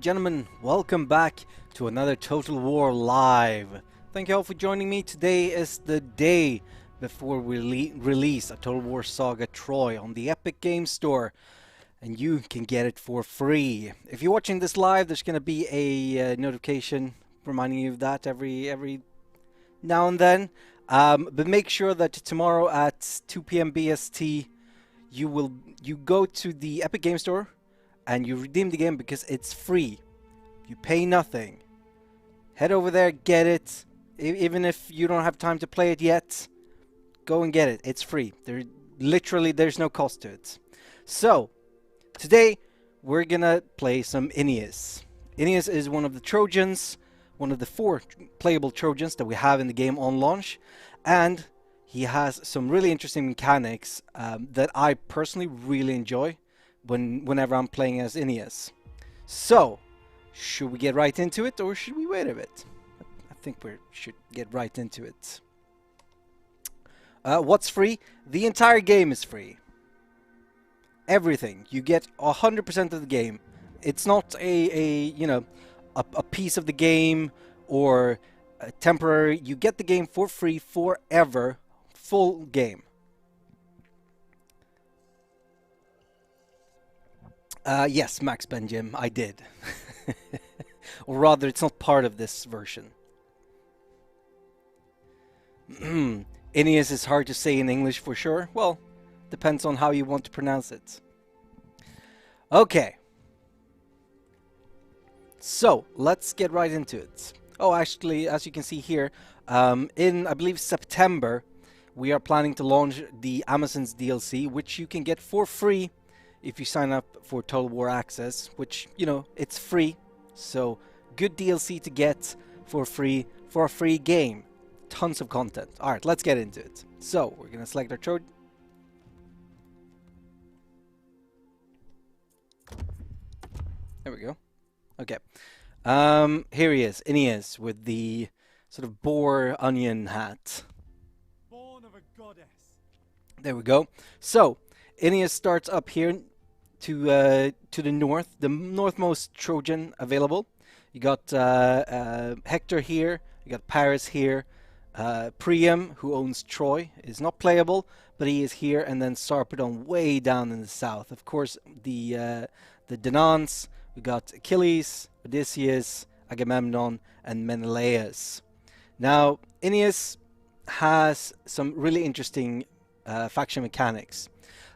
gentlemen, welcome back to another Total War Live. Thank you all for joining me. Today is the day before we release A Total War Saga Troy on the Epic Game Store, and you can get it for free. If you're watching this live, there's going to be a notification reminding you of that every now and then. But make sure that tomorrow at 2 p.m. BST, you go to the Epic Game Store and you redeem the game because it's free. You pay nothing. Head over there, get it. Even if you don't have time to play it yet, go and get it. It's free. There's no cost to it. So, today we're gonna play some Aeneas. Aeneas is one of the Trojans, one of the 4 playable Trojans that we have in the game on launch, and he has some really interesting mechanics that I personally really enjoy whenever I'm playing as Aeneas. So, should we get right into it, or should we wait a bit? I think we should get right into it. What's free? The entire game is free. Everything. You get 100% of the game. It's not a piece of the game or temporary. You get the game for free forever. Full game. Yes, Max Benjim, I did. Or rather, it's not part of this version. Aeneas is hard to say in English for sure. Well, depends on how you want to pronounce it. Okay. So, let's get right into it. Oh, actually, as you can see here, in, I believe, September, we are planning to launch the Amazon's DLC, which you can get for free if you sign up for Total War Access, which, you know, it's free. So, good DLC to get for free for a free game. Tons of content. Alright, let's get into it. So, we're going to select our Trojan. There we go. Okay. Here he is, Aeneas, with the sort of boar onion hat. Born of a goddess. There we go. So, Aeneas starts up here to the north, the northmost Trojan available. You got Hector here, you got Paris here, Priam, who owns Troy, is not playable, but he is here, and then Sarpedon way down in the south. Of course, the Danaans, we got Achilles, Odysseus, Agamemnon, and Menelaus. Now, Aeneas has some really interesting faction mechanics.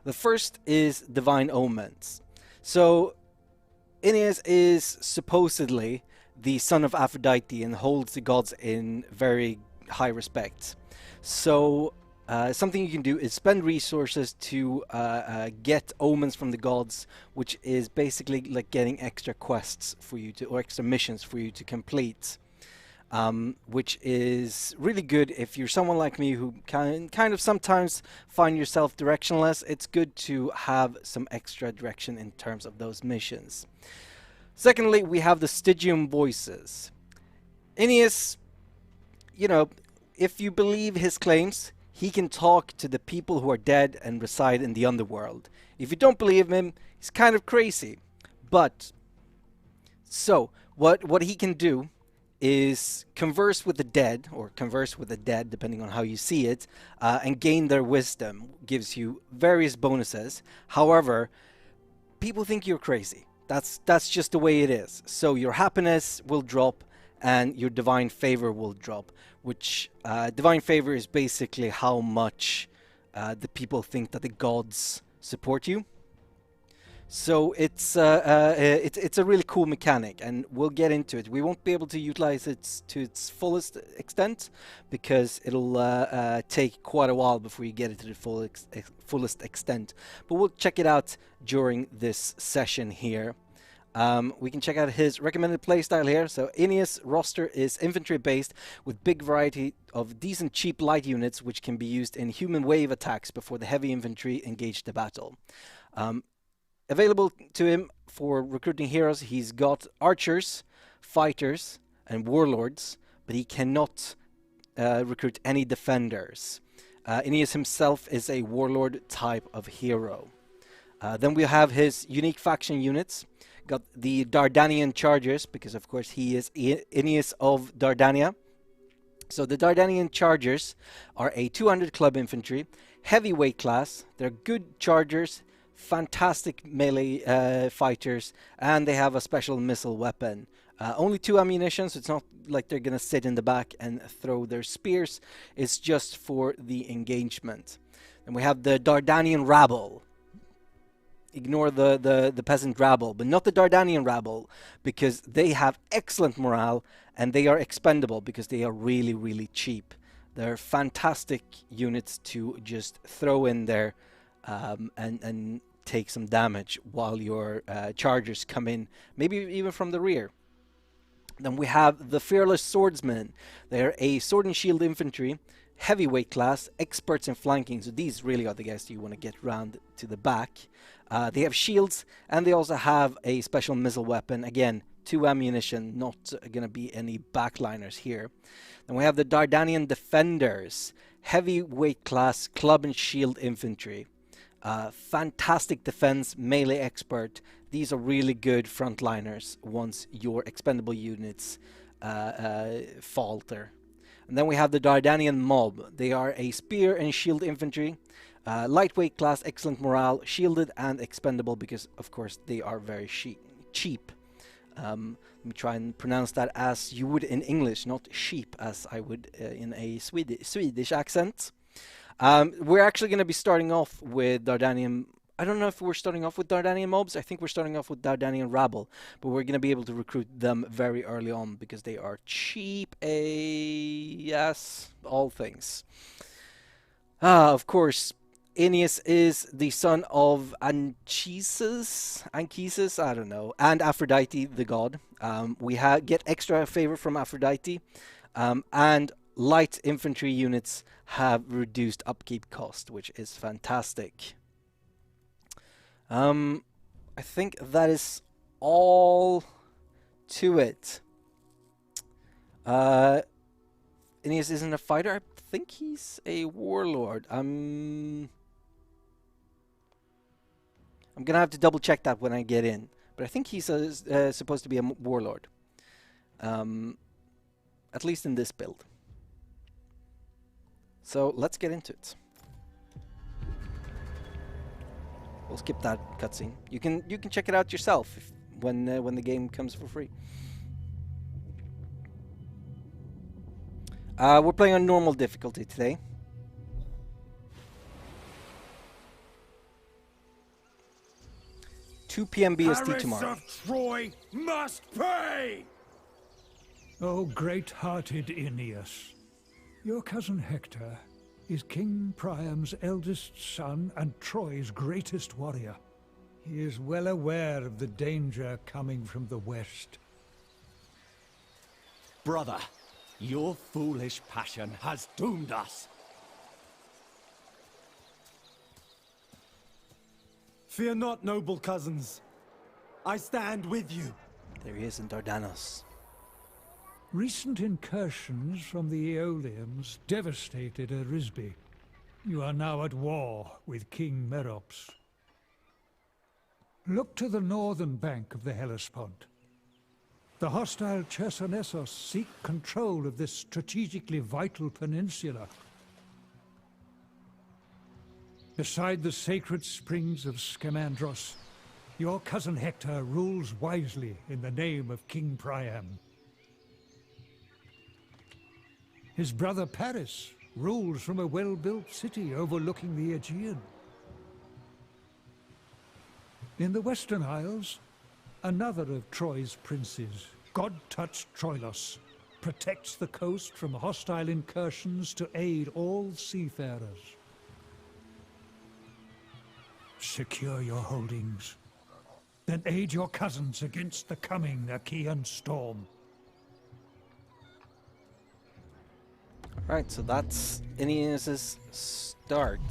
The first is Divine Omens. So, Aeneas is supposedly the son of Aphrodite and holds the gods in very high respect. So, something you can do is spend resources to get omens from the gods, which is basically like getting extra quests for you to, or extra missions for you to complete. Which is really good if you're someone like me who kind of sometimes find yourself directionless. It's good to have some extra direction in terms of those missions. Secondly, we have the Stygium Voices. Aeneas, you know, if you believe his claims, he can talk to the people who are dead and reside in the underworld. If you don't believe him, he's kind of crazy. But, so, what he can do is converse with the dead, or converse with the dead, depending on how you see it, and gain their wisdom. Gives you various bonuses. However, people think you're crazy. That's just the way it is. So your happiness will drop, and your divine favor will drop. Which, divine favor is basically how much the people think that the gods support you. So it's a really cool mechanic, and we'll get into it. We won't be able to utilize it to its fullest extent because it'll take quite a while before you get it to the fullest extent. But we'll check it out during this session here. We can check out his recommended playstyle here. So Aeneas' roster is infantry based with big variety of decent cheap light units which can be used in human wave attacks before the heavy infantry engage the battle. Available to him for recruiting heroes, he's got archers, fighters, and warlords, but he cannot recruit any defenders. Aeneas himself is a warlord type of hero. Then we have his unique faction units. Got the Dardanian Chargers, because of course he is Aeneas of Dardania. So the Dardanian Chargers are a 200 club infantry, heavyweight class. They're good chargers, fantastic melee fighters, and they have a special missile weapon. Only 2 ammunition, so it's not like they're gonna sit in the back and throw their spears. It's just for the engagement. And we have the Dardanian Rabble. Ignore the peasant rabble, but not the Dardanian rabble, because they have excellent morale and they are expendable because they are really, really cheap. They're fantastic units to just throw in there and take some damage while your chargers come in, maybe even from the rear. Then we have the Fearless Swordsmen. They're a sword and shield infantry, heavyweight class, experts in flanking. So these really are the guys you want to get round to the back. They have shields, and they also have a special missile weapon. Again, 2 ammunition, not going to be any backliners here. Then we have the Dardanian Defenders, heavyweight class, club and shield infantry. Fantastic defense, melee expert. These are really good frontliners once your expendable units falter. And then we have the Dardanian Mob. They are a spear and shield infantry. Lightweight class, excellent morale, shielded and expendable because, of course, they are very cheap. Let me try and pronounce that as you would in English, not sheep as I would in a Swedish accent. We're actually going to be starting off with Dardanian. I don't know if we're starting off with Dardanian mobs. I think we're starting off with Dardanian rabble, but we're going to be able to recruit them very early on because they are cheap. Yes, all things. Of course, Aeneas is the son of Anchises, I don't know, and Aphrodite, the god. We get extra favor from Aphrodite, and light infantry units have reduced upkeep cost, which is fantastic. I think that is all to it. Aeneas isn't a fighter. I think he's a warlord. I'm gonna have to double check that when I get in, but I think he's supposed to be a warlord. At least in this build. So let's get into it. We'll skip that cutscene. You can check it out yourself when the game comes for free. We're playing on normal difficulty today. (2 p.m. BST tomorrow. Paris of Troy must pay! O great-hearted Aeneas, your cousin Hector is King Priam's eldest son and Troy's greatest warrior. He is well aware of the danger coming from the west. Brother, your foolish passion has doomed us. Fear not, noble cousins. I stand with you. There he is in Dardanos. Recent incursions from the Aeolians devastated Arisbe. You are now at war with King Merops. Look to the northern bank of the Hellespont. The hostile Chersonesos seek control of this strategically vital peninsula. Beside the sacred springs of Scamandros, your cousin Hector rules wisely in the name of King Priam. His brother Paris rules from a well-built city overlooking the Aegean. In the Western Isles, another of Troy's princes, God-touched Troilos, protects the coast from hostile incursions to aid all seafarers. Secure your holdings, then aid your cousins against the coming Achaean storm. Right, so that's Aeneas' start.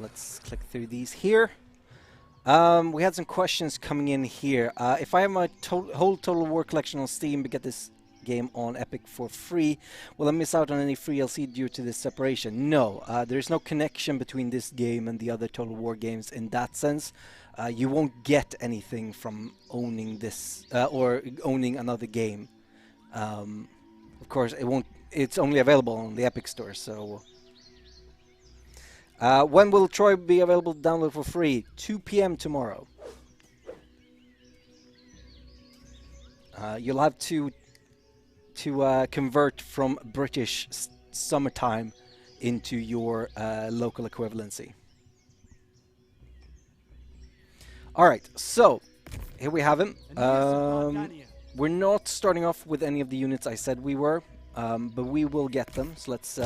Let's click through these here. We had some questions coming in here. If I have my whole Total War collection on Steam, we get this game on Epic for free. Will I miss out on any free DLC due to this separation? No, there's no connection between this game and the other Total War games in that sense. You won't get anything from owning this or owning another game. Of course, it won't. It's only available on the Epic Store. So, when will Troy be available to download for free? 2 p.m. tomorrow. You'll have to convert from British summertime into your local equivalency. All right, so here we have him. We're not starting off with any of the units I said we were, but we will get them. So let's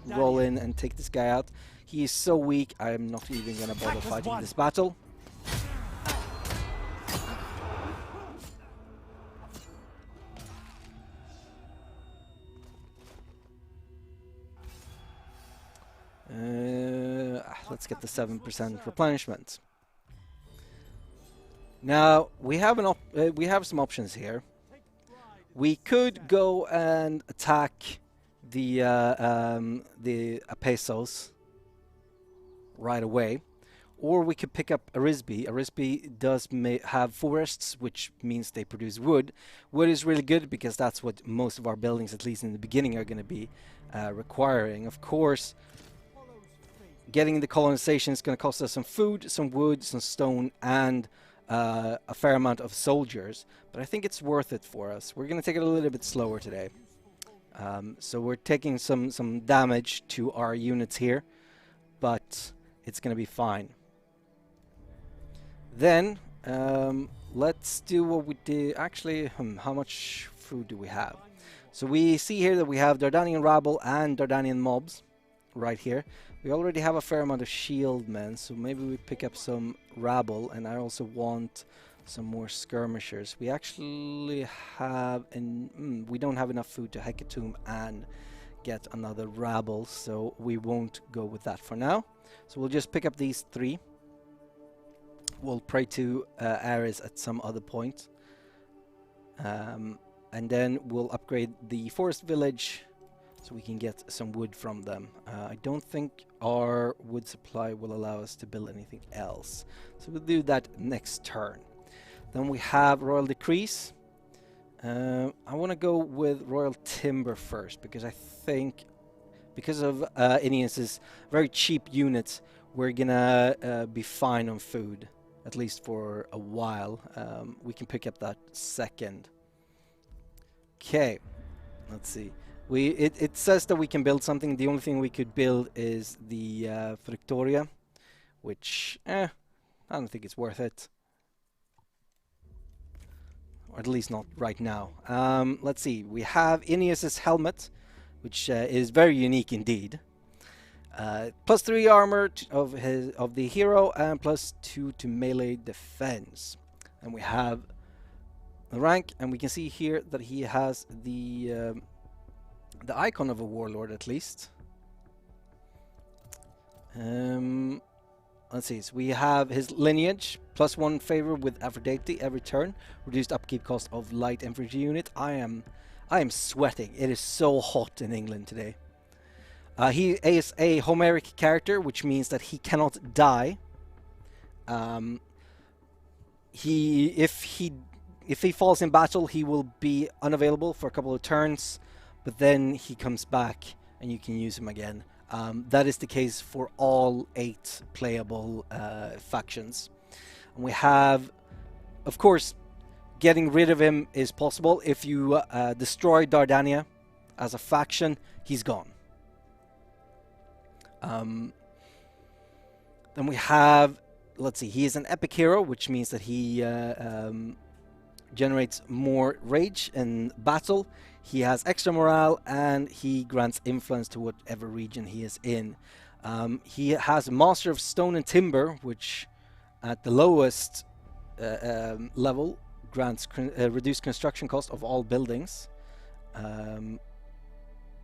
roll in and take this guy out. He is so weak, I'm not even gonna bother fighting this battle. Let's get the 7% replenishment. Now we have some options here. We could go and attack the Apesos right away, or we could pick up Arisbe. Arisbe does have forests, which means they produce wood. Wood is really good because that's what most of our buildings, at least in the beginning, are going to be requiring. Of course, getting the colonization is going to cost us some food, some wood, some stone, and a fair amount of soldiers, but I think it's worth it for us. We're going to take it a little bit slower today. So we're taking some damage to our units here, but it's going to be fine. Then let's do what we did. Actually, how much food do we have? So we see here that we have Dardanian rabble and Dardanian mobs right here. We already have a fair amount of shield men, so maybe we pick up some rabble, and I also want some more skirmishers. We actually have, we don't have enough food to hecatomb and get another rabble, so we won't go with that for now. So we'll just pick up these 3. We'll pray to Ares at some other point. And then we'll upgrade the forest village so we can get some wood from them. I don't think our wood supply will allow us to build anything else. So we'll do that next turn. Then we have Royal Decrease. I want to go with Royal Timber first, because I think, because of Aeneas's very cheap units, we're gonna be fine on food, at least for a while. We can pick up that second. Okay, let's see. It says that we can build something. The only thing we could build is the Victoria, which I don't think it's worth it, or at least not right now. Let's see. We have Aeneas's helmet, which is very unique indeed. +3 armor of the hero and +2 to melee defense. And we have the rank, and we can see here that he has the icon of a warlord, at least. Let's see. So we have his lineage, +1 favor with Aphrodite every turn, reduced upkeep cost of light infantry unit. I am sweating. It is so hot in England today. He is a Homeric character, which means that he cannot die. If he falls in battle, he will be unavailable for a couple of turns, but then he comes back and you can use him again. That is the case for all 8 playable factions. And we have, of course, getting rid of him is possible. If you destroy Dardania as a faction, he's gone. Then we have, let's see, he is an epic hero, which means that he generates more rage in battle. He has extra morale, and he grants influence to whatever region he is in. He has Master of Stone and Timber, which at the lowest level grants reduced construction cost of all buildings of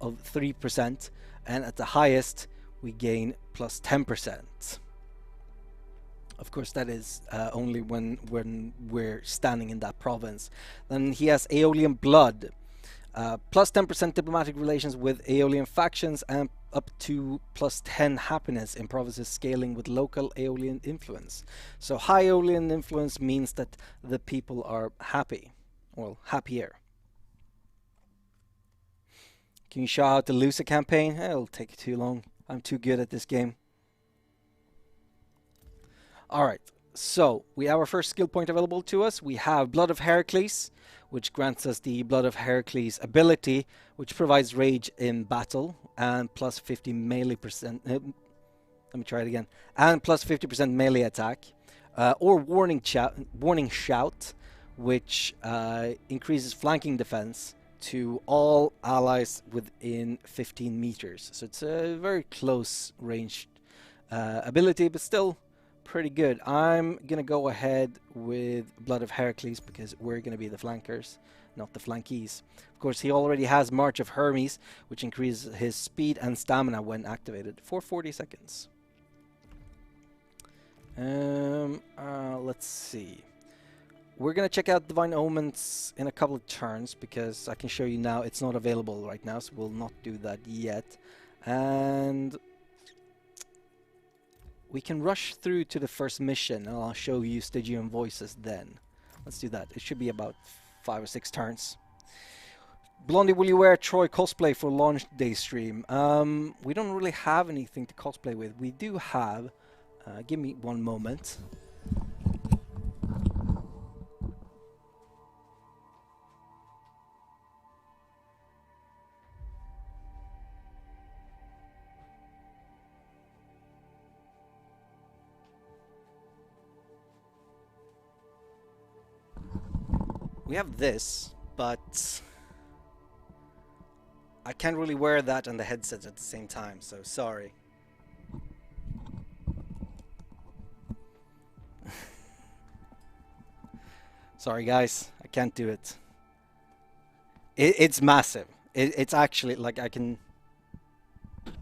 3%, and at the highest we gain +10%. Of course, that is only when we're standing in that province. Then he has Aeolian Blood, Plus 10% diplomatic relations with Aeolian factions, and up to plus 10 happiness in provinces scaling with local Aeolian influence. So high Aeolian influence means that the people are happy, well, happier. Can you show how to lose a campaign? It'll take too long. I'm too good at this game. Alright, so we have our first skill point available to us. We have Blood of Heracles, which grants us the Blood of Heracles ability, which provides rage in battle, and plus 50 melee percent. Let me try it again. And plus 50% melee attack. Or Warning Shout, which increases flanking defense to all allies within 15 meters. So it's a very close range ability, but still pretty good. I'm gonna go ahead with Blood of Heracles because we're gonna be the flankers, not the flankies. Of course, he already has March of Hermes, which increases his speed and stamina when activated for 40 seconds. Let's see. We're gonna check out Divine Omens in a couple of turns because I can show you now it's not available right now, so we'll not do that yet. And we can rush through to the first mission, and I'll show you Stygium Voices then. Let's do that. It should be about 5 or 6 turns. Blondie, will you wear Troy cosplay for launch day stream? We don't really have anything to cosplay with. We do have... give me one moment. We have this, but I can't really wear that and the headset at the same time, so sorry. Sorry guys, I can't do it. It's massive. It's actually like I can... I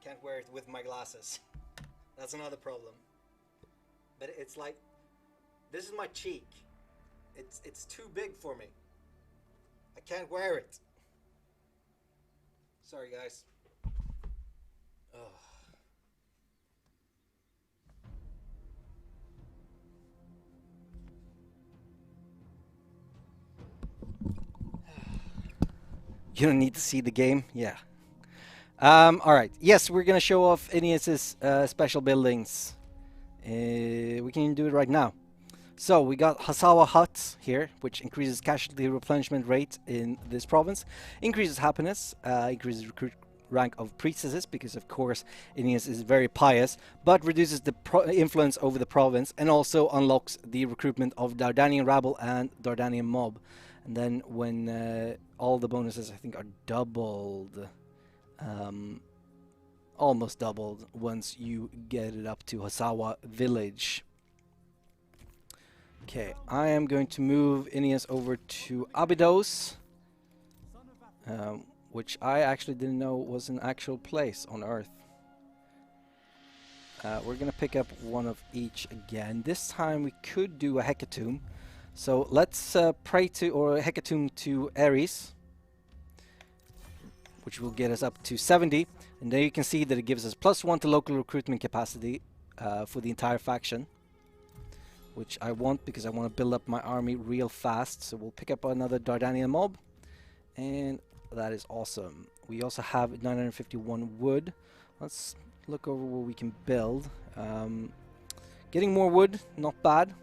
can't wear it with my glasses. That's another problem. But it's like, this is my cheek. It's too big for me. I can't wear it. Sorry guys. Oh. You don't need to see the game? Yeah. Alright, yes, we're gonna show off Aeneas's special buildings. We can do it right now. So, we got Hasawa Hut here, which increases casualty replenishment rate in this province, increases happiness, increases recruit rank of priestesses, because of course Aeneas is very pious, but reduces the influence over the province, and also unlocks the recruitment of Dardanian rabble and Dardanian mob. And then when all the bonuses, I think, are doubled... almost doubled once you get it up to Hasawa village. Okay, I am going to move Aeneas over to Abydos, which I actually didn't know was an actual place on Earth. We're gonna pick up one of each again. This time we could do a hecatomb. So let's pray to, or hecatomb to Ares, which will get us up to 70. And there you can see that it gives us +1 to local recruitment capacity for the entire faction, which I want because I want to build up my army real fast. So we'll pick up another Dardanian mob, and that is awesome. We also have 951 wood. Let's look over what we can build. Getting more wood, not bad.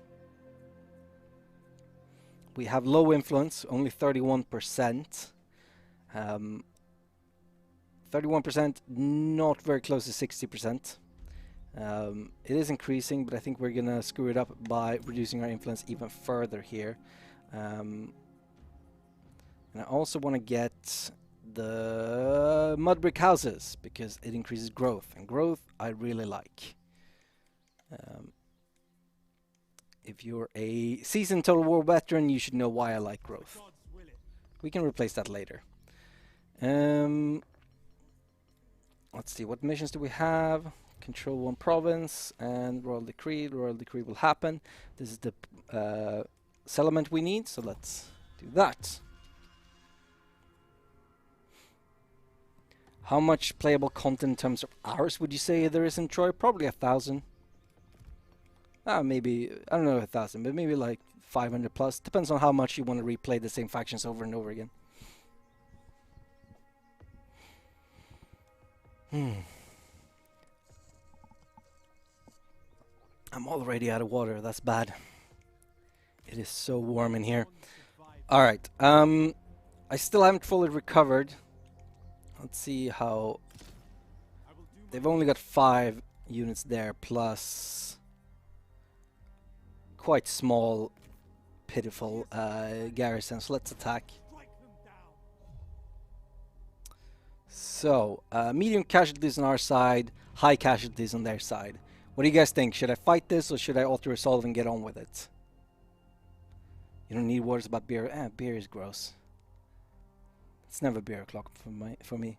We have low influence, only 31%. 31%, not very close to 60%. It is increasing, but I think we're gonna screw it up by reducing our influence even further here. And I also want to get the mud brick houses because it increases growth, and growth I really like. If you're a seasoned Total War veteran, you should know why I like growth. We can replace that later. Let's see, what missions do we have? control one province and royal decree. The royal decree will happen. This is the settlement we need, so let's do that. How much playable content in terms of hours would you say there is in Troy? Probably 1,000. Maybe, I don't know 1,000, but maybe like 500 plus. Depends on how much you want to replay the same factions over and over again. I'm already out of water. That's bad. It is so warm in here. Alright, I still haven't fully recovered. Let's see how... They've only got 5 units there, plus... quite small, pitiful garrisons. Let's attack. So, medium casualties on our side, high casualties on their side. What do you guys think? Should I fight this, or should I auto-resolve and get on with it? You don't need words about beer. Beer is gross. It's never beer o'clock for me.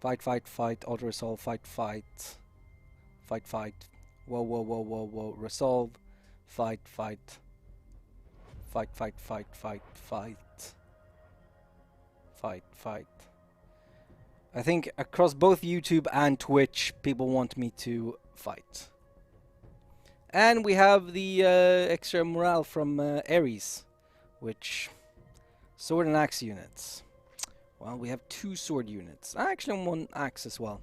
Fight, fight, fight. Auto-resolve. Fight, fight. Fight, fight. Whoa, whoa, whoa, whoa, whoa. Resolve. Fight, fight. Fight, fight, fight, fight, fight. Fight, fight. I think across both YouTube and Twitch, people want me to fight. And we have the extra morale from Ares, which... Sword and axe units. Well, we have 2 sword units. Actually, 1 axe as well.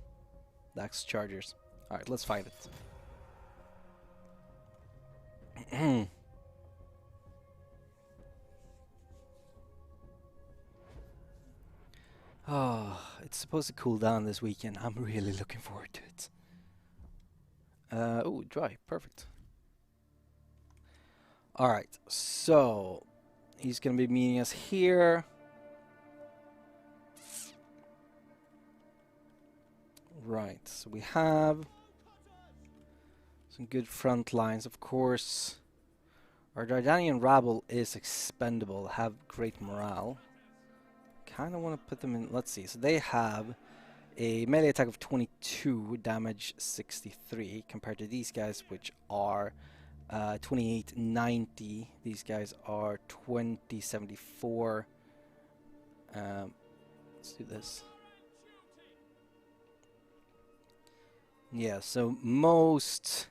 The axe chargers. Alright, let's fight it. Oh, it's supposed to cool down this weekend. I'm really looking forward to it. Oh, dry. Perfect. Alright, so... He's going to be meeting us here. Right, so we have some good front lines, of course. Our Dardanian rabble is expendable, have great morale. Kind of want to put them in, let's see. So they have a melee attack of 22, damage 63, compared to these guys, which are 2890. These guys are 2074. Let's do this. Yeah, so most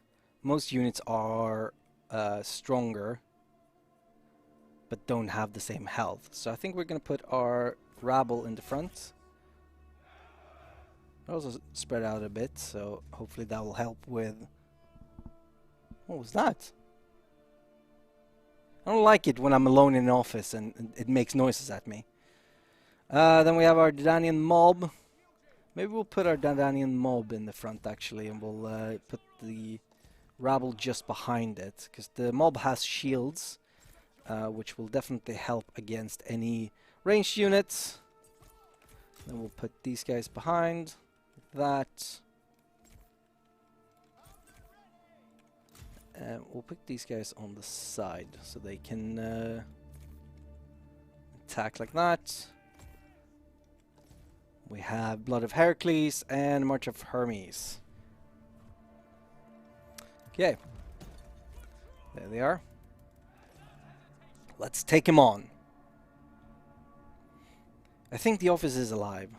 units are stronger, but don't have the same health. So I think we're gonna put our rabble in the front. Also spread out a bit, so hopefully that will help with... What was that? I don't like it when I'm alone in an office and it makes noises at me. Then we have our Dardanian mob. Maybe we'll put our Dardanian mob in the front actually, and we'll put the rabble just behind it, because the mob has shields, which will definitely help against any ranged units. Then we'll put these guys behind that. We'll put these guys on the side so they can attack like that. We have Blood of Heracles and March of Hermes. Okay. There they are. Let's take him on. I think the office is alive.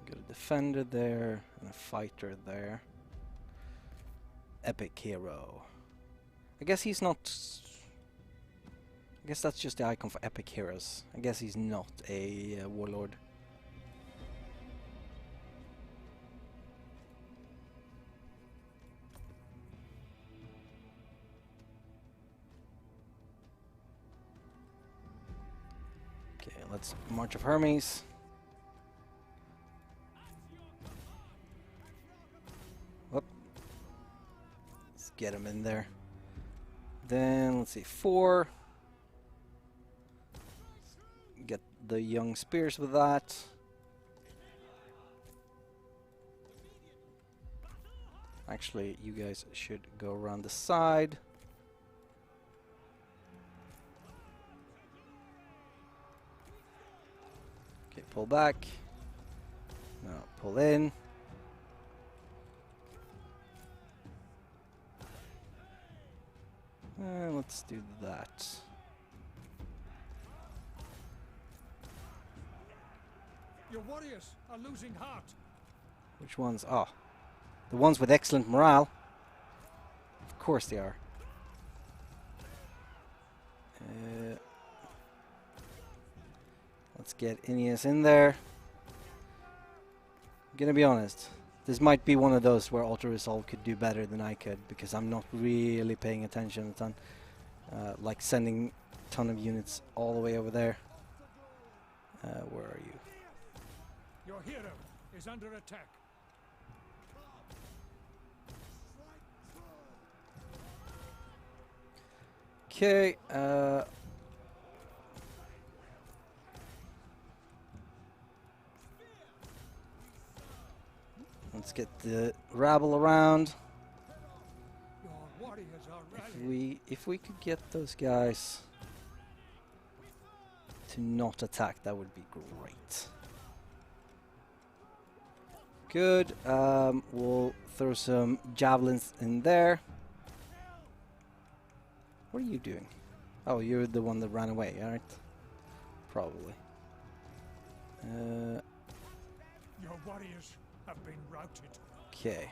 Got a defender there and a fighter there. Epic hero. I guess he's not... I guess that's just the icon for epic heroes. I guess he's not a warlord. Okay, let's March of Hermes. Whoop. Let's get him in there. Then let's see, 4. Get the young spears with that. Actually, you guys should go around the side. Okay, pull back. Now pull in. Let's do that. Your warriors are losing heart. Which ones? Oh, the ones with excellent morale. Of course they are. Let's get Aeneas in there. I'm gonna be honest. This might be one of those where Auto Resolve could do better than I could, because I'm not really paying attention a ton. Like sending a ton of units all the way over there. Where are you? Your hero is under attack. Okay, let's get the rabble around. Your warriors are rallying. If we could get those guys to not attack, that would be great. Good. We'll throw some javelins in there. What are you doing? Oh, you're the one that ran away, alright? Probably. Your warriors have been routed. Okay.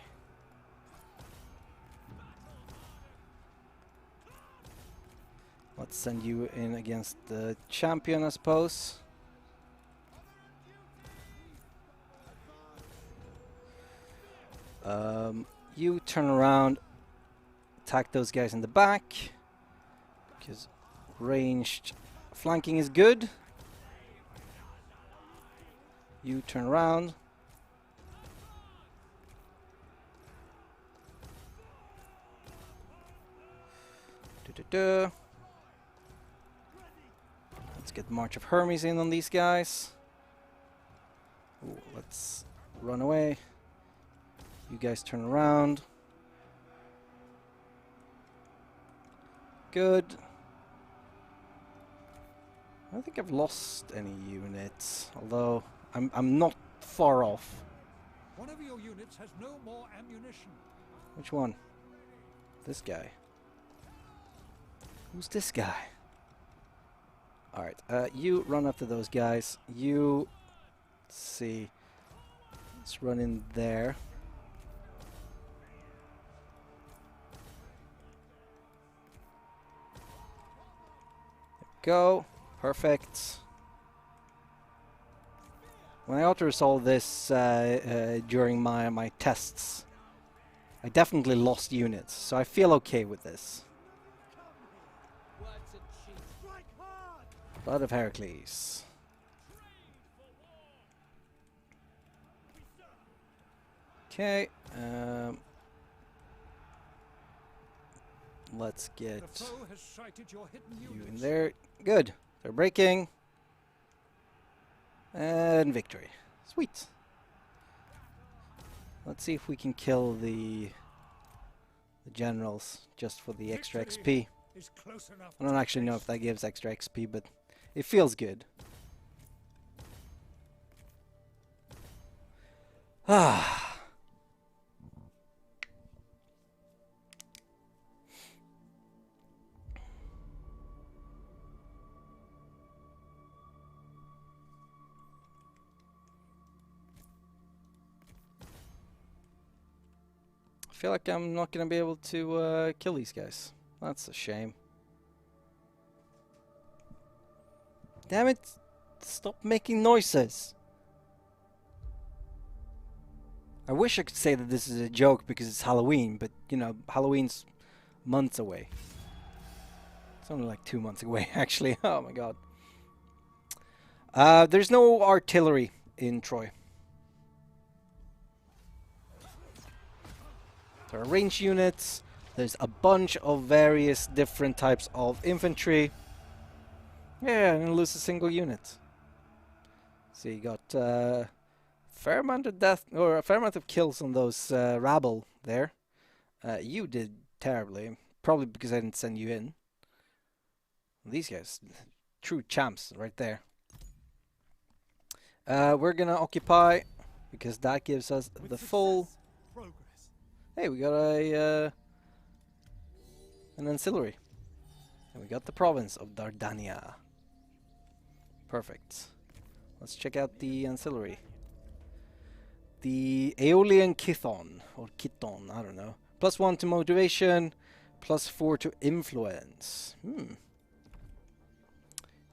Let's send you in against the champion, I suppose. You turn around, attack those guys in the back, because ranged flanking is good. You turn around. Let's get March of Hermes in on these guys. Ooh, let's run away. You guys turn around. Good. I don't think I've lost any units, although I'm not far off. One of your units has no more ammunition. Which one? This guy. Who's this guy? Alright, you run after those guys. You... Let's see. Let's run in there. Go. Perfect. When I auto-resolve this during my tests, I definitely lost units, so I feel okay with this. Blood of Heracles. Okay. Let's get The foe has sighted your hidden you units. in there. Good. They're breaking. And victory. Sweet. Let's see if we can kill the generals just for the extra XP. Is close enough I don't to actually know taste. if that gives extra XP, but it feels good. Ah. I feel like I'm not going to be able to kill these guys. That's a shame. Damn it! Stop making noises! I wish I could say that this is a joke because it's Halloween, but you know, Halloween's months away. It's only like 2 months away, actually. Oh my god. There's no artillery in Troy. There are ranged units. There's a bunch of various different types of infantry. Yeah, I'm gonna lose a single unit. So you got fair amount of death or a fair amount of kills on those rabble there. You did terribly. Probably because I didn't send you in. These guys, true champs right there. We're gonna occupy because that gives us the full. Progress. Hey, we got a an ancillary, and we got the province of Dardania. Perfect. Let's check out the ancillary. The Aeolian Kithon or Kiton, I don't know. +1 to motivation, +4 to influence.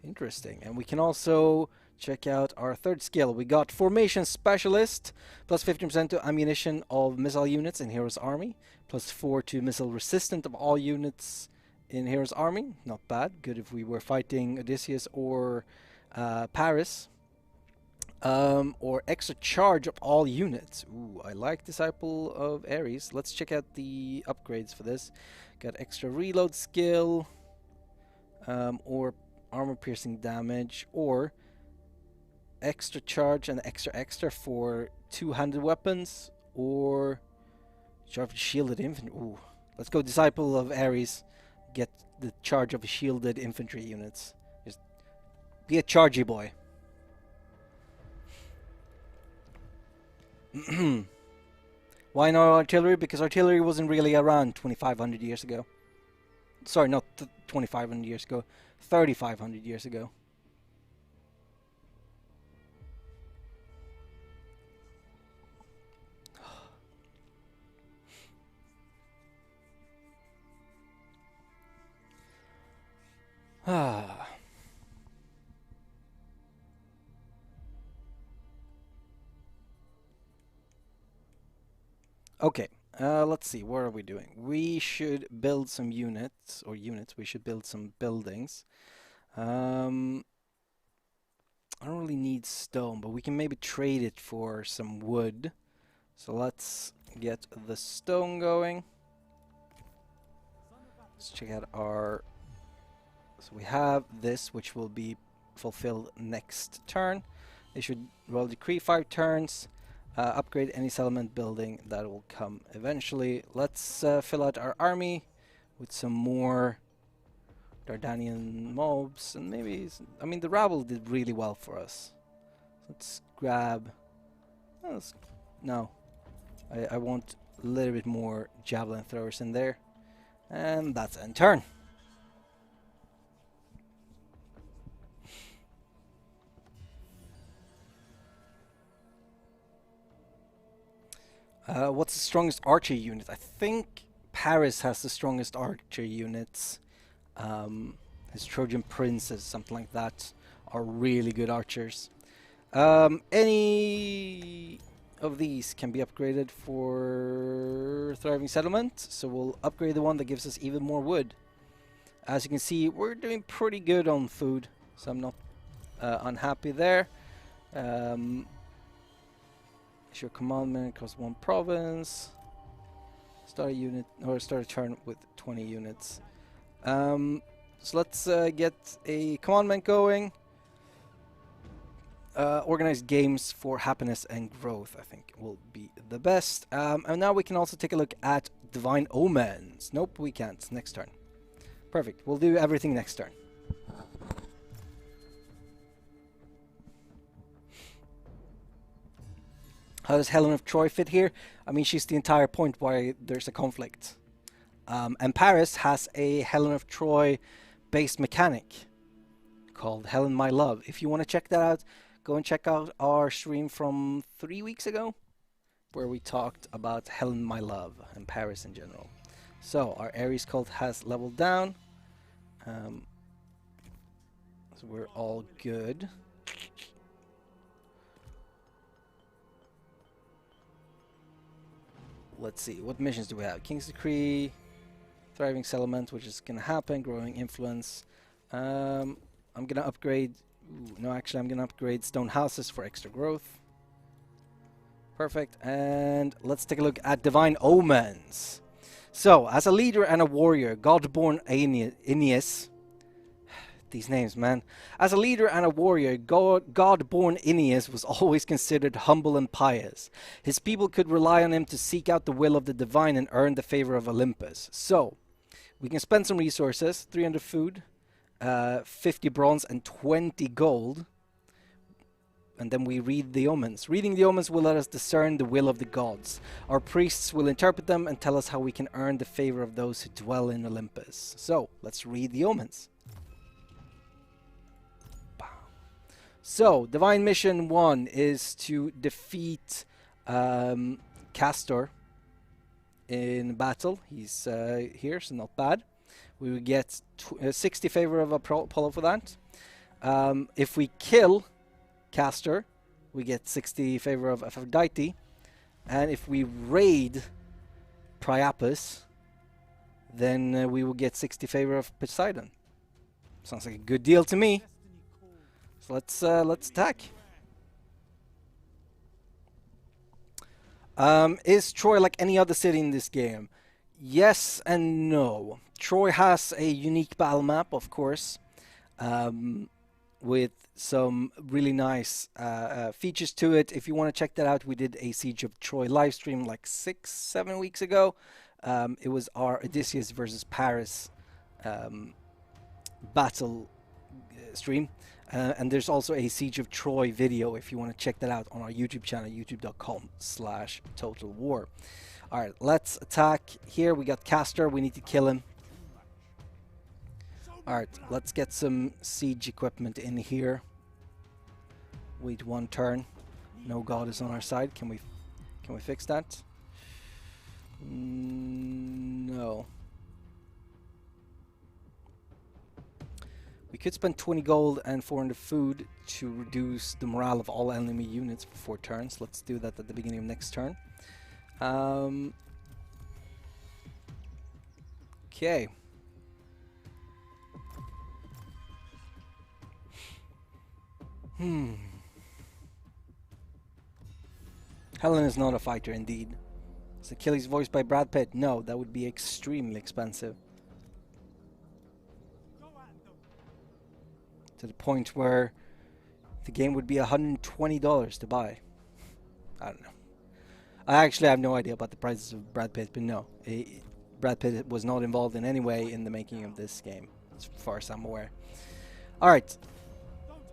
Interesting. And we can also check out our third skill. We got Formation Specialist, +15% to ammunition of missile units in Hero's Army, +4 to missile resistant of all units in Hero's Army. Not bad. Good if we were fighting Odysseus or Paris. Or extra charge of all units. Ooh, I like Disciple of Ares. Let's check out the upgrades for this. Got extra reload skill, or armor piercing damage, or extra charge and extra for two-handed weapons, or charge shielded infantry. Ooh, let's go Disciple of Ares. Get the charge of shielded infantry units. Just be a chargy boy. Why not artillery? Because artillery wasn't really around 2,500 years ago. Sorry, not 2,500 years ago. 3,500 years ago. Ah. Okay, let's see, what are we doing? We should build some units, we should build some buildings. I don't really need stone, but we can maybe trade it for some wood. So let's get the stone going. Let's check out our... So we have this, which will be fulfilled next turn. They should roll decree 5 turns. Upgrade any settlement building, that will come eventually. Let's fill out our army with some more Dardanian mobs, and maybe, I mean, the rabble did really well for us. Let's grab, no, I want a little bit more javelin throwers in there, and that's end turn. What's the strongest archer unit? I think Paris has the strongest archer units. His Trojan princes, something like that, are really good archers. Any of these can be upgraded for Thriving Settlement, so we'll upgrade the one that gives us even more wood. As you can see, we're doing pretty good on food, so I'm not unhappy there. Issue a commandment across 1 province. Start a unit, or start a turn with 20 units. So let's get a commandment going. Organize games for happiness and growth, I think, will be the best. And now we can also take a look at Divine Omens. Nope, we can't. Next turn. Perfect. We'll do everything next turn. How does Helen of Troy fit here? I mean, she's the entire point why there's a conflict. And Paris has a Helen of Troy based mechanic called Helen My Love. If you want to check that out, go and check out our stream from 3 weeks ago, where we talked about Helen My Love and Paris in general. So our Ares cult has leveled down. So we're all good. Let's see, what missions do we have? King's Decree, Thriving Settlement, which is going to happen, Growing Influence. I'm going to upgrade... no, actually, I'm going to upgrade Stone Houses for extra growth. Perfect. And let's take a look at Divine Omens. So, as a leader and a warrior, God-born Aeneas these names, man. As a leader and a warrior, God-born Aeneas was always considered humble and pious. His people could rely on him to seek out the will of the divine and earn the favor of Olympus. So, we can spend some resources, 300 food, 50 bronze and 20 gold. And then we read the omens. Reading the omens will let us discern the will of the gods. Our priests will interpret them and tell us how we can earn the favor of those who dwell in Olympus. So, let's read the omens. So, Divine Mission 1 is to defeat Castor in battle. He's here, so not bad. We will get 60 favor of Apollo for that. If we kill Castor, we get 60 favor of Aphrodite, and if we raid Priapus, then we will get 60 favor of Poseidon. Sounds like a good deal to me. So let's attack. Is Troy like any other city in this game? Yes and no. Troy has a unique battle map, of course, with some really nice features to it. If you want to check that out, we did a Siege of Troy live stream like 6-7 weeks ago. It was our Odysseus versus Paris battle stream. And there's also a Siege of Troy video if you want to check that out on our YouTube channel, youtube.com/Total War. Alright, let's attack. Here we got Castor, we need to kill him. Alright, let's get some siege equipment in here. Wait one turn. No god is on our side. Can we fix that? No. We could spend 20 gold and 400 food to reduce the morale of all enemy units for 4 turns. Let's do that at the beginning of next turn. Okay. Helen is not a fighter, indeed. Is Achilles voiced by Brad Pitt? No, that would be extremely expensive. To the point where the game would be $120 to buy. I don't know. I actually have no idea about the prices of Brad Pitt, but no. Brad Pitt was not involved in any way in the making of this game, as far as I'm aware. Alright.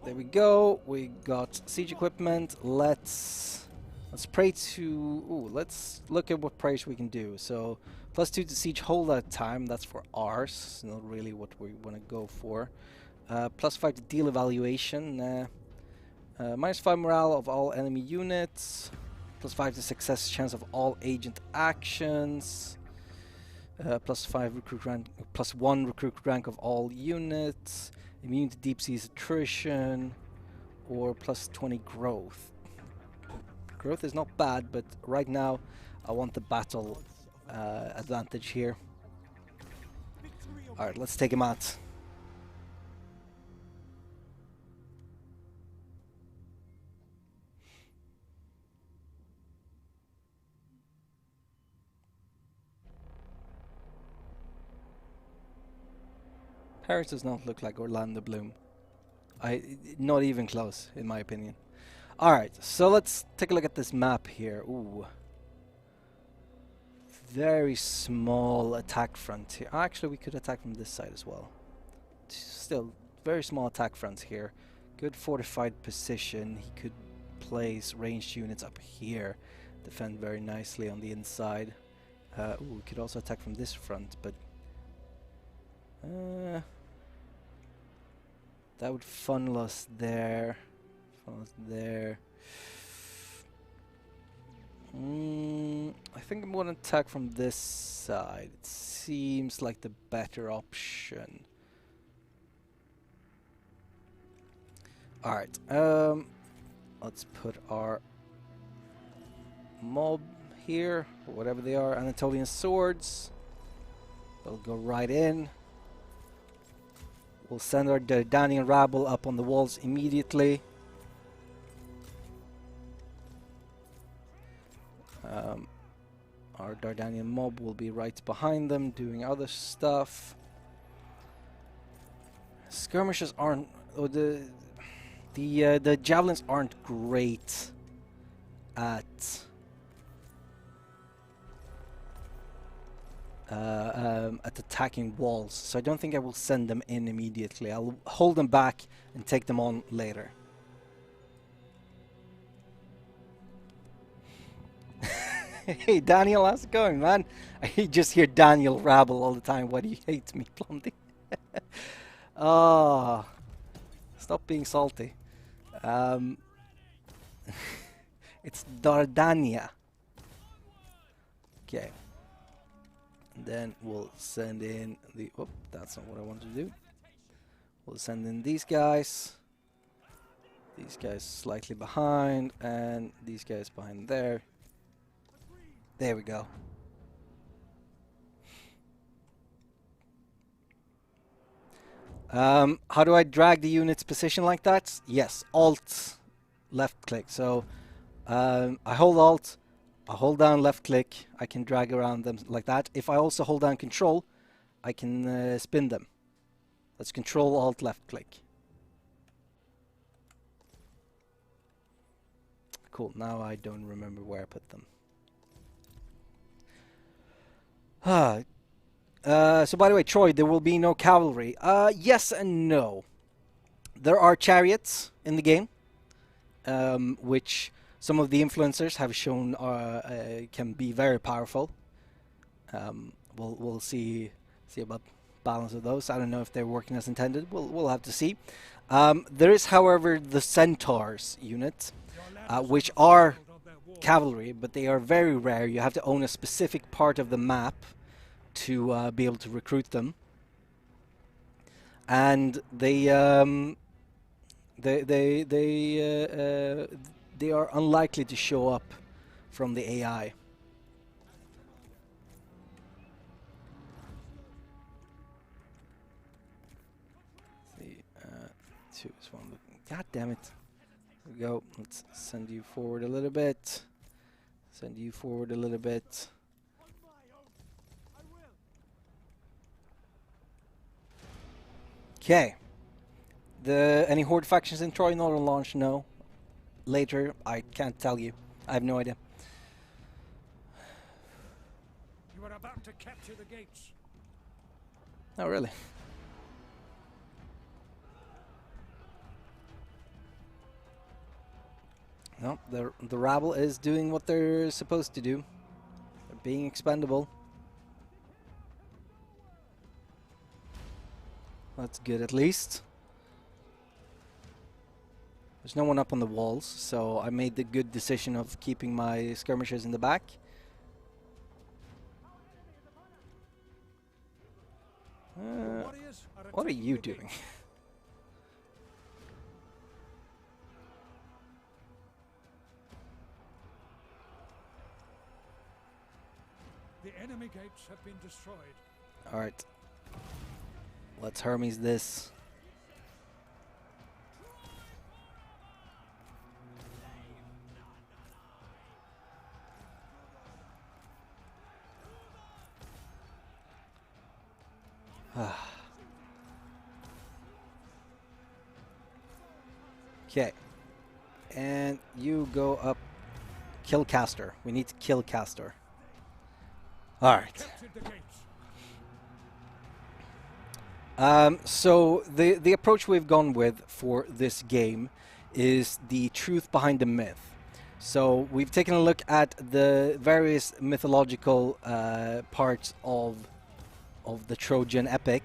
There we go. We got siege equipment. Let's pray to... Ooh, let's look at what praise we can do. So, +2 to siege holdout time. That's for ours. Not really what we want to go for. +5 to deal evaluation. -5 morale of all enemy units. +5 to success chance of all agent actions. +5 recruit rank, +1 recruit rank of all units. Immune to deep seas attrition. Or +20 growth. Growth is not bad, but right now I want the battle advantage here. Alright, let's take him out. Paris does not look like Orlando Bloom. Not even close, in my opinion. Alright, so let's take a look at this map here. Ooh. Very small attack front here. Actually, we could attack from this side as well. Still, very small attack front here. Good fortified position. He could place ranged units up here. Defend very nicely on the inside. Ooh, we could also attack from this front, but... that would funnel us there. I think I'm going to attack from this side. It seems like the better option. Alright, let's put our mob here, or whatever they are, Anatolian swords. They'll go right in. We'll send our Dardanian rabble up on the walls immediately. Our Dardanian mob will be right behind them doing other stuff. Skirmishers aren't, or the javelins aren't great at attacking walls, so I don't think I will send them in immediately. I'll hold them back and take them on later. Hey Daniel, how's it going, man? I just hear Daniel rabble all the time. Why do you hate me, Blondie? Oh, stop being salty. It's Dardania. Okay. And then we'll send in the... Oh, that's not what I wanted to do. We'll send in these guys. These guys slightly behind. And these guys behind there. There we go. How do I drag the unit's position like that? Yes, Alt, left click. So I hold Alt, I hold down left click, I can drag around them like that. If I also hold down Control, I can spin them. That's Control, Alt, left click. Cool, now I don't remember where I put them. So by the way, Troy, there will be no cavalry. Yes and no. There are chariots in the game, which some of the influencers have shown can be very powerful. We'll see about balance of those. I don't know if they're working as intended. We'll have to see. There is, however, the Centaurs unit, which are cavalry, but they are very rare. You have to own a specific part of the map to be able to recruit them, and they are unlikely to show up from the AI. Two is one looking. God damn it! There we go. Let's send you forward a little bit. Send you forward a little bit. Okay. Any Horde factions in Troy Northern launch? No. Later, I can't tell you. I have no idea. You are about to capture the gates. Oh, really? No, the rabble is doing what they're supposed to do. They're being expendable. That's good, at least. There's no one up on the walls, so I made the good decision of keeping my skirmishers in the back. What are you doing? The enemy gates have been destroyed. All right. Let's Hermes this. Okay. And you go up. Kill Castor. We need to kill Castor. Alright. So the approach we've gone with for this game is the truth behind the myth. So we've taken a look at the various mythological parts of the Trojan epic,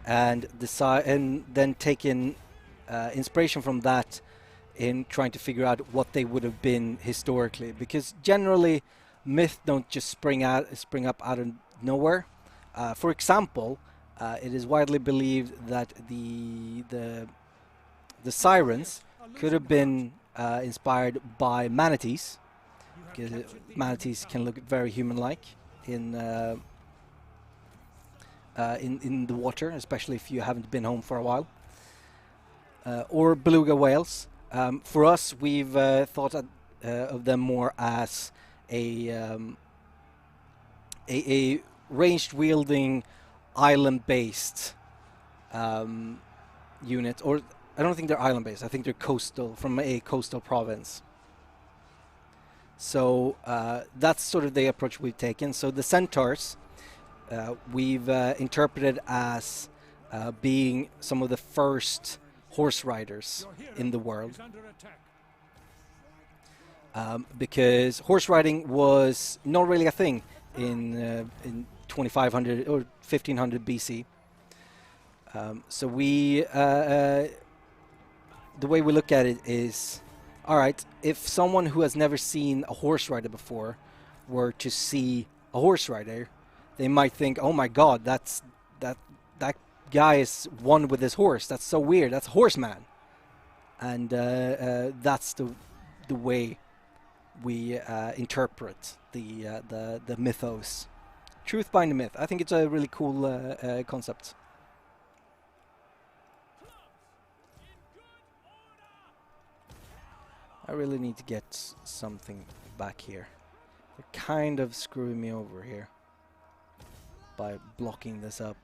and then taken inspiration from that in trying to figure out what they would have been historically. Because generally, myths don't just spring up out of nowhere. For example, it is widely believed that the Sirens could have been inspired by manatees, because manatees can look very human-like in the water, especially if you haven't been home for a while, or beluga whales. For us, we've thought of them more as a ranged wielding, island-based unit, or I don't think they're island-based. I think they're coastal, from a coastal province. So that's sort of the approach we've taken. So the Centaurs, we've interpreted as being some of the first horse riders in the world. Because horse riding was not really a thing in 2500 or 1500 BC. So we, the way we look at it is, all right, if someone who has never seen a horse rider before were to see a horse rider, they might think, oh my god, that guy is one with his horse. That's so weird. That's a horseman. And that's the way we interpret the mythos. Truth behind the myth. I think it's a really cool concept. I really need to get something back here. They're kind of screwing me over here by blocking this up.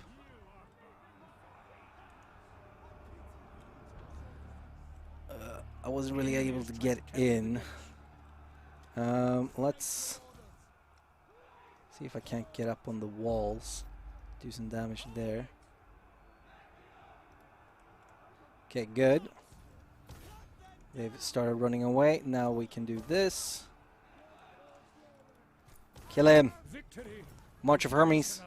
I wasn't really able to get in. Let's see if I can't get up on the walls. Do some damage there. Okay, good. They've started running away. Now we can do this. Kill him. March of Hermes.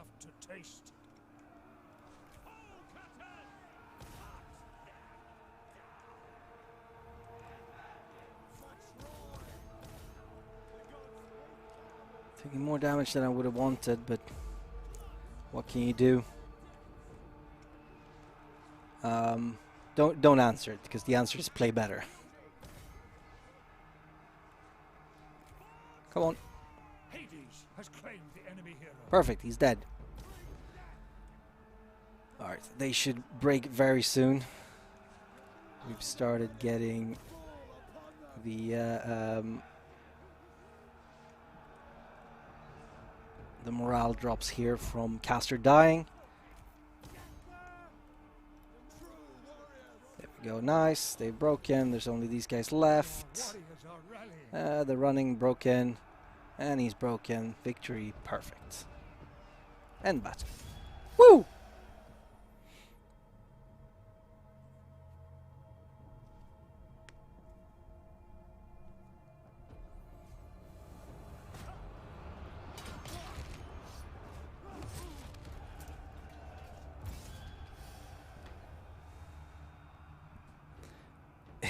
Taking more damage than I would have wanted, but what can you do? Don't answer it, because the answer is play better. Come on. Hades has claimed the enemy hero. Perfect, he's dead. Alright, they should break very soon. We've started getting the morale drops here from Caster dying. There we go, nice. They've broken. There's only these guys left. They're running, broken. And he's broken. Victory, perfect. End battle. Woo!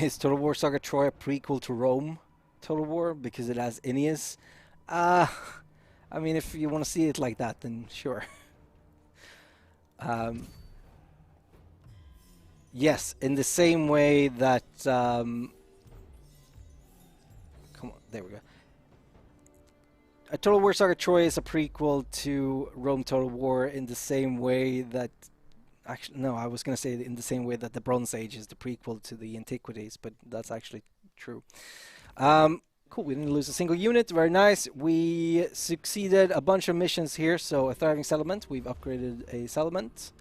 Is Total War Saga Troy a prequel to Rome Total War because it has Aeneas? I mean, if you want to see it like that, then sure. Yes, in the same way that... come on, there we go. A Total War Saga Troy is a prequel to Rome Total War in the same way that... Actually, no, I was going to say in the same way that the Bronze Age is the prequel to the Antiquities, but that's actually true. Cool, we didn't lose a single unit, very nice. We succeeded a bunch of missions here, so a thriving settlement, we've upgraded a settlement.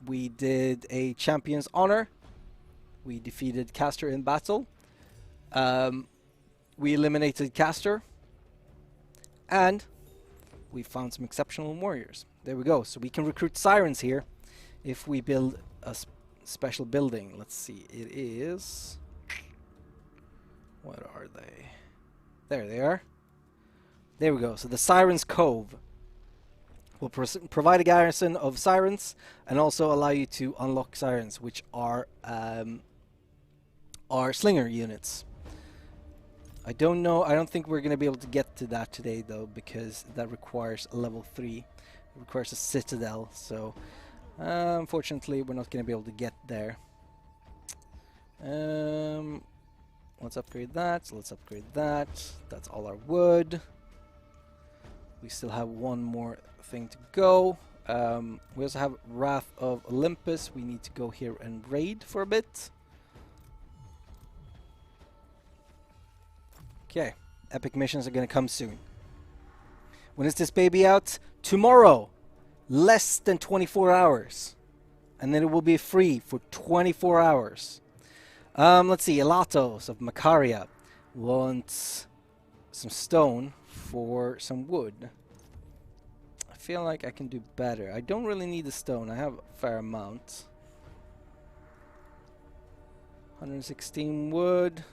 We did a Champion's Honor. We defeated Castor in battle. We eliminated Castor. And we found some exceptional warriors. There we go. So we can recruit Sirens here if we build a special building. Let's see. It is... What are they? There they are. There we go. So the Sirens Cove will provide a garrison of Sirens and also allow you to unlock Sirens, which are slinger units. I don't know. I don't think we're going to be able to get to that today, though, because that requires a level 3. It requires a citadel, so unfortunately we're not going to be able to get there. Let's upgrade that. Let's upgrade that. That's all our wood. We still have one more thing to go. We also have Wrath of Olympus. We need to go here and raid for a bit. Okay, epic missions are going to come soon. When is this baby out? Tomorrow! Less than 24 hours. and then it will be free for 24 hours. Let's see, Elatos of Macaria wants some stone for some wood. I feel like I can do better. I don't really need the stone. I have a fair amount. 116 wood.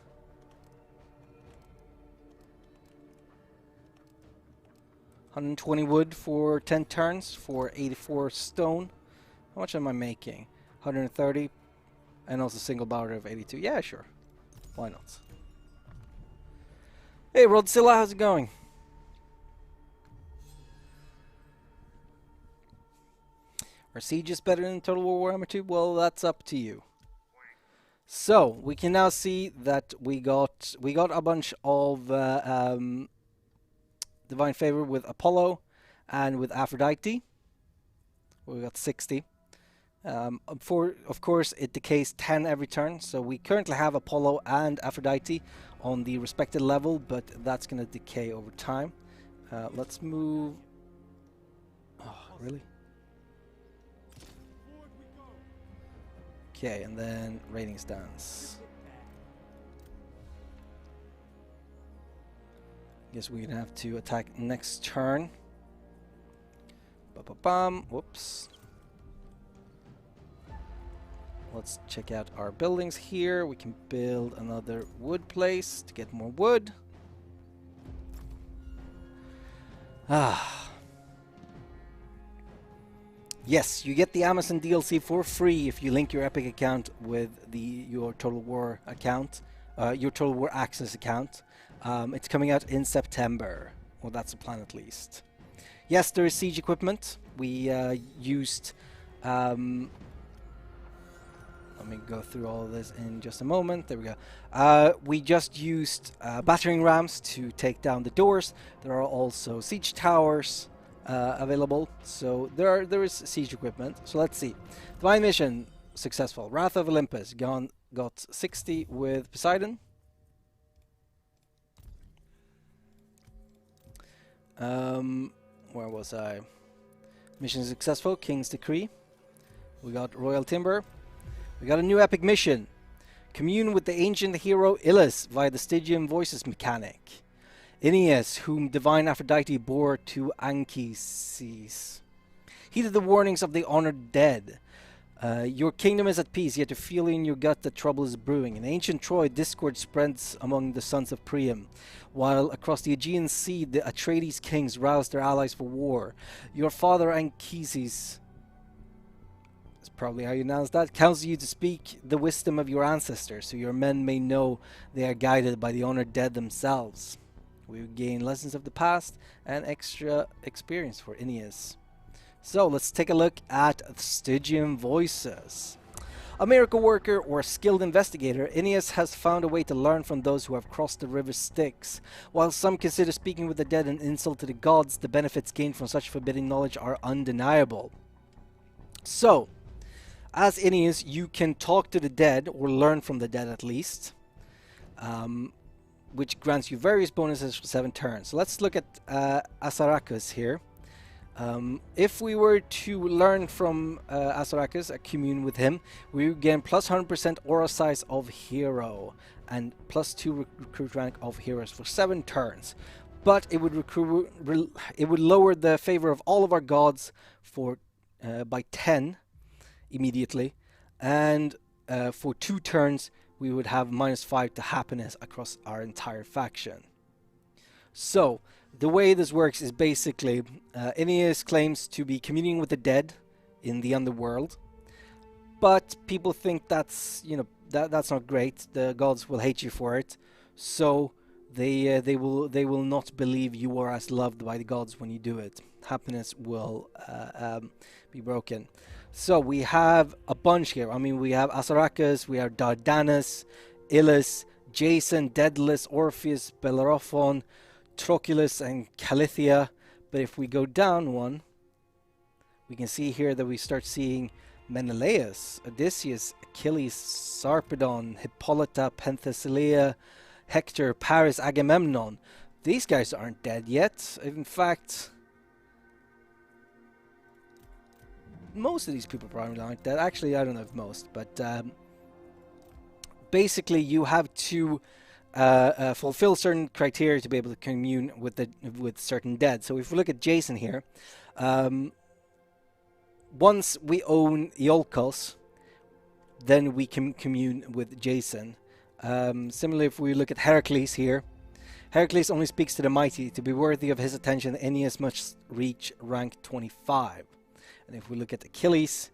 120 wood for 10 turns for 84 stone. How much am I making? 130. And also single barter of 82. Yeah, sure. Why not? Hey, Rodzilla, how's it going? Are sieges better than Total War Warhammer 2? Well, that's up to you. So we can now see that we got a bunch of divine favor with Apollo and with Aphrodite. We got 60. Of course, it decays 10 every turn, so we currently have Apollo and Aphrodite on the respected level, but that's going to decay over time. Let's move... Oh, really? Okay, and then raiding stance. Guess we're going to have to attack next turn. Ba-ba-bam. Whoops. Let's check out our buildings here. We can build another wood place to get more wood. Yes, you get the Amazon DLC for free if you link your Epic account with your Total War account, your Total War Access account. It's coming out in September. Well, that's the plan at least. Yes, there is siege equipment. We used... let me go through all of this in just a moment. There we go. We just used battering rams to take down the doors. There are also siege towers available. So there is siege equipment. So let's see. Divine mission successful. Wrath of Olympus got 60 with Poseidon. Where was I? Mission successful. King's Decree. We got Royal Timber. We got a new epic mission. Commune with the ancient hero Ilus via the Stygium Voices mechanic. Aeneas, whom divine Aphrodite bore to Anchises. Heeded the warnings of the honored dead. Your kingdom is at peace, yet you feel in your gut that trouble is brewing. In ancient Troy, discord spreads among the sons of Priam, while across the Aegean Sea, the Atreides kings roused their allies for war. Your father Anchises, that's probably how you announce that, counsels you to speak the wisdom of your ancestors, so your men may know they are guided by the honored dead themselves. We gain lessons of the past and extra experience for Aeneas. So let's take a look at Stygium Voices. A miracle worker or skilled investigator, Aeneas has found a way to learn from those who have crossed the river Styx. While some consider speaking with the dead an insult to the gods, the benefits gained from such forbidden knowledge are undeniable. So, as Aeneas, you can talk to the dead, or learn from the dead at least, which grants you various bonuses for 7 turns. So let's look at Assaracus here. If we were to learn from Assaracus, commune with him, we would gain plus 100% aura size of hero and plus 2 recruit rank of heroes for 7 turns. But it would lower the favor of all of our gods for by 10 immediately, and for 2 turns we would have -5 to happiness across our entire faction. So the way this works is basically Aeneas claims to be communing with the dead in the underworld, but people think that's, you know, that's not great. The gods will hate you for it, so they will not believe you are as loved by the gods when you do it. Happiness will be broken. So we have a bunch here. I mean, we have Assaracus, we have Dardanus, Ilus, Jason, Daedalus, Orpheus, Bellerophon, Troculus, and Calithia. But if we go down one, we can see here that we start seeing Menelaus, Odysseus, Achilles, Sarpedon, Hippolyta, Penthesilea, Hector, Paris, Agamemnon. These guys aren't dead yet. In fact, most of these people probably like that. Actually, I don't know if most, but basically you have to fulfill certain criteria to be able to commune with certain dead. So if we look at Jason here, once we own Iolkos, then we can commune with Jason. Similarly, if we look at Heracles here, Heracles only speaks to the mighty. To be worthy of his attention, Aeneas must reach rank 25. And if we look at Achilles,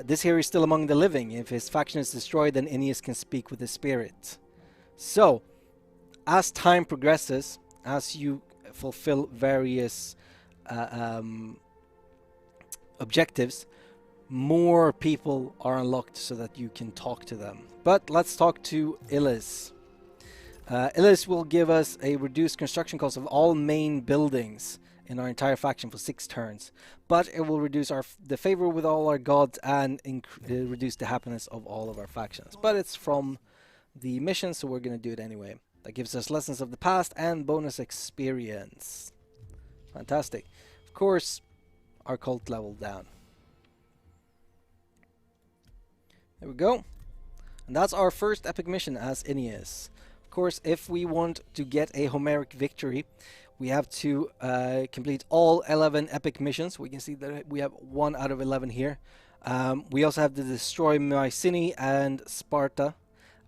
this here is still among the living. If his faction is destroyed, then Aeneas can speak with the spirit. So, as time progresses, as you fulfill various objectives, more people are unlocked so that you can talk to them. But let's talk to Illis. Illis will give us a reduced construction cost of all main buildings in our entire faction for 6 turns, but it will reduce the favor with all our gods and reduce the happiness of all of our factions. But it's from the mission, so we're going to do it anyway. That gives us lessons of the past and bonus experience. Fantastic. Of course, our cult level down. There we go. And that's our first epic mission as Aeneas. Of course, if we want to get a Homeric victory, we have to complete all 11 epic missions. We can see that we have 1 out of 11 here. We also have to destroy Mycenae and Sparta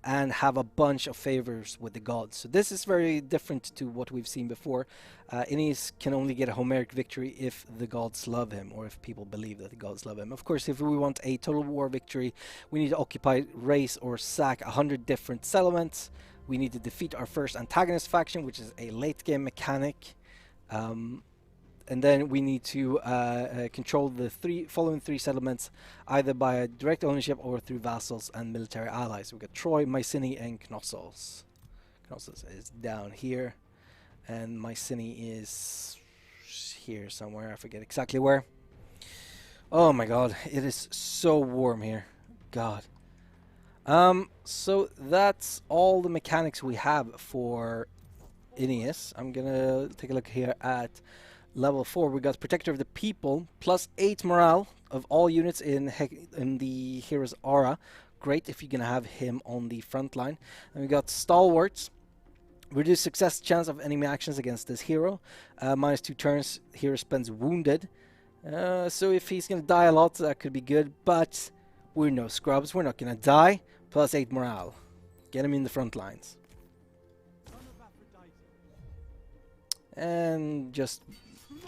and have a bunch of favors with the gods. So this is very different to what we've seen before. Aeneas can only get a Homeric victory if the gods love him, or if people believe that the gods love him. Of course, if we want a total war victory, we need to occupy, raise, or sack 100 different settlements. We need to defeat our first antagonist faction, which is a late game mechanic. And then we need to control the following three settlements, either by direct ownership or through vassals and military allies. We've got Troy, Mycenae, and Knossos. Knossos is down here, and Mycenae is here somewhere. I forget exactly where. Oh my god, it is so warm here. God. So that's all the mechanics we have for Aeneas. I'm gonna take a look here at level 4. We got Protector of the People, plus 8 morale of all units in the hero's aura. Great if you're gonna have him on the front line. And we got Stalwarts, reduce success chance of enemy actions against this hero. Minus 2 turns, hero spends wounded. So if he's gonna die a lot, that could be good, but we're no scrubs, we're not gonna die. Plus 8 morale. Get him in the front lines. And just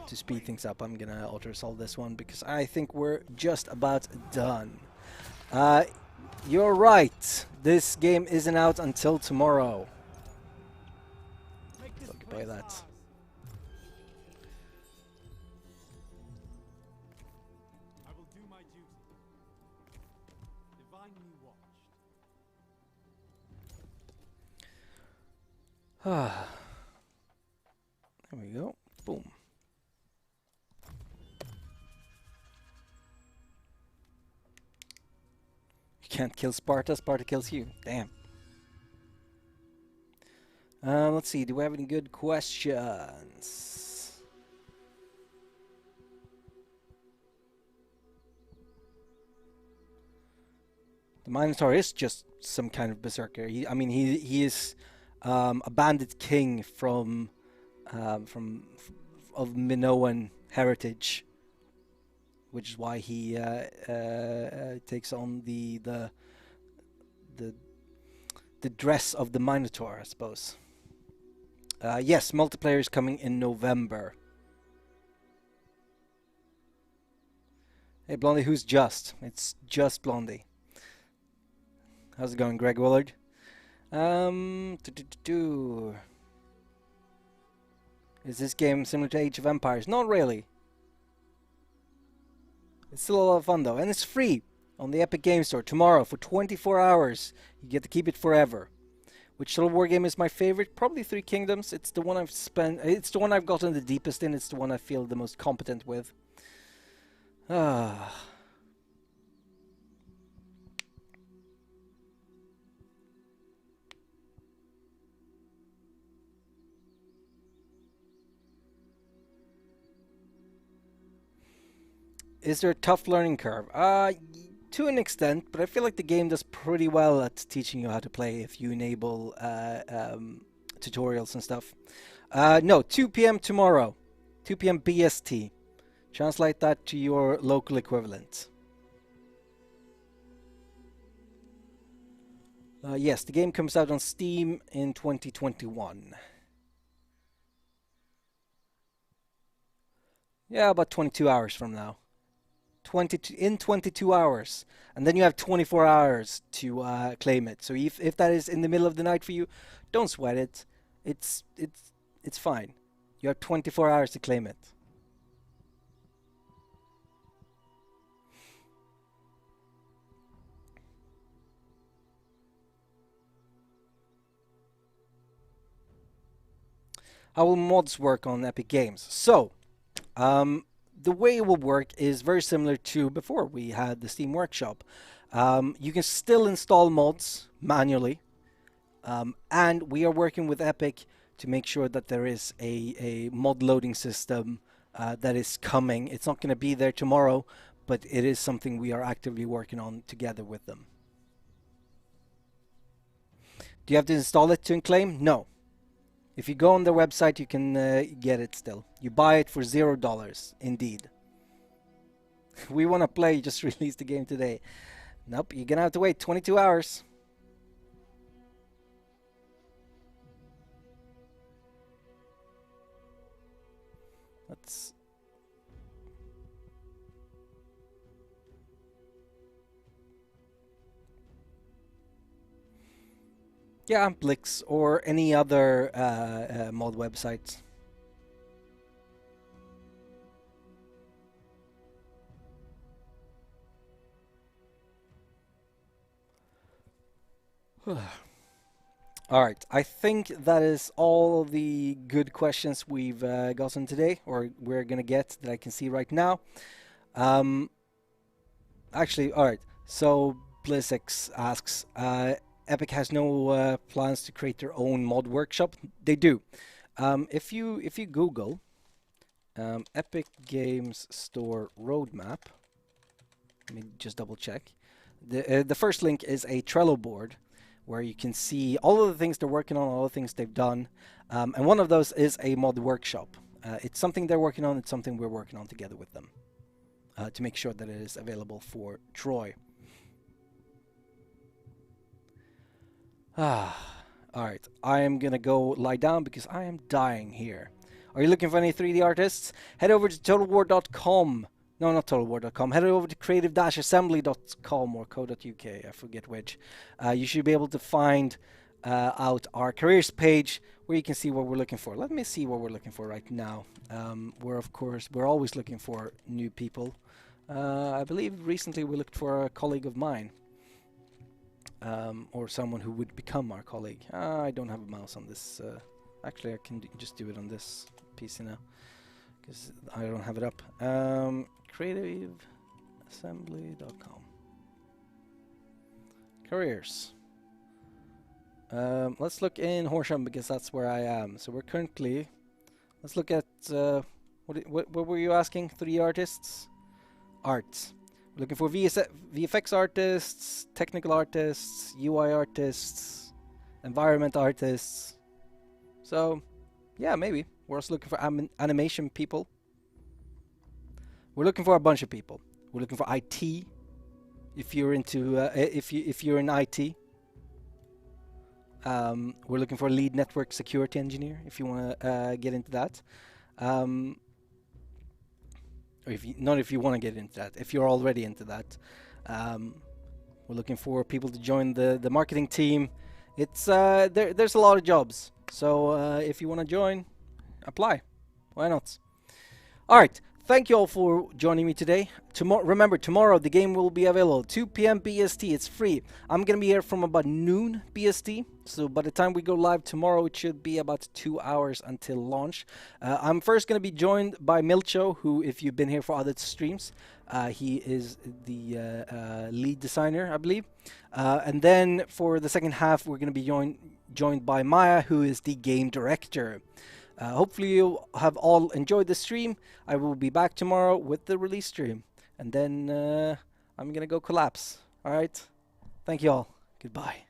to speed things up, I'm gonna auto-resolve this one because I think we're just about done. You're right. This game isn't out until tomorrow. Look by that. I will do my duty. Divinely watched. There we go. Boom. You can't kill Sparta, Sparta kills you. Damn. Let's see, do we have any good questions? The Minotaur is just some kind of berserker. He is a bandit king from of Minoan heritage, which is why he takes on the dress of the Minotaur, I suppose. Yes, multiplayer is coming in November. Hey Blondie, who's Just? It's Just Blondie. How's it going, Greg Willard? Is this game similar to Age of Empires? Not really. It's still a lot of fun though, and it's free on the Epic Game Store tomorrow for 24 hours. You get to keep it forever. Which Total War game is my favorite? Probably Three Kingdoms. It's the one it's the one I've gotten the deepest in. It's the one I feel the most competent with. Is there a tough learning curve? To an extent, but I feel like the game does pretty well at teaching you how to play if you enable tutorials and stuff. No, 2 p.m. tomorrow. 2 p.m. BST. Translate that to your local equivalent. Yes, the game comes out on Steam in 2021. Yeah, about 22 hours from now. In 22 hours. And then you have 24 hours to claim it. So if that is in the middle of the night for you, don't sweat it. It's fine. You have 24 hours to claim it. How will mods work on Epic Games? So, the way it will work is very similar to before we had the Steam Workshop. You can still install mods manually, and we are working with Epic to make sure that there is a mod loading system that is coming. It's not going to be there tomorrow, but it is something we are actively working on together with them. Do you have to install it to claim? No. If you go on their website, you can get it still. You buy it for $0, indeed. We want to play, just release the game today. Nope, you're going to have to wait 22 hours. Let's... Yeah, Amplix or any other mod websites. Alright, I think that is all the good questions we've gotten today, or we're gonna get, that I can see right now. Actually, alright, so BlizzX asks, Epic has no plans to create their own mod workshop. They do. If you Google Epic Games Store roadmap, let me just double check. The first link is a Trello board where you can see all of the things they're working on, all the things they've done, and one of those is a mod workshop. It's something they're working on. It's something we're working on together with them to make sure that it is available for Troy. Alright, I am gonna go lie down because I am dying here. Are you looking for any 3D artists? Head over to totalwar.com. No, not totalwar.com. Head over to creative-assembly.com or co.uk, I forget which. You should be able to find out our careers page where you can see what we're looking for. Let me see what we're looking for right now. We're always looking for new people. I believe recently we looked for a colleague of mine. Or someone who would become our colleague. I don't have a mouse on this. Actually, I can just do it on this PC now, because I don't have it up. Creative-assembly.com. Careers. Let's look in Horsham because that's where I am. So we're currently... Let's look at... what were you asking? 3D artists? Arts. Looking for VFX artists, technical artists, UI artists, environment artists. So, yeah, maybe. We're also looking for animation people. We're looking for a bunch of people. We're looking for IT. If you're into, if you're in IT. We're looking for a lead network security engineer. If you want to get into that. Or not if you want to get into that, if you're already into that. We're looking for people to join the marketing team. It's there's a lot of jobs, so if you want to join, apply. Why not? Alright, thank you all for joining me today. Remember, tomorrow the game will be available 2 p.m. BST. It's free. I'm gonna be here from about noon BST, so by the time we go live tomorrow it should be about 2 hours until launch. I'm first gonna be joined by Milcho, who, if you've been here for other streams, he is the lead designer, I believe. And then for the second half we're gonna be joined by Maya, who is the game director. Hopefully you have all enjoyed the stream. I will be back tomorrow with the release stream. and then I'm gonna go collapse. All right. Thank you all. Goodbye.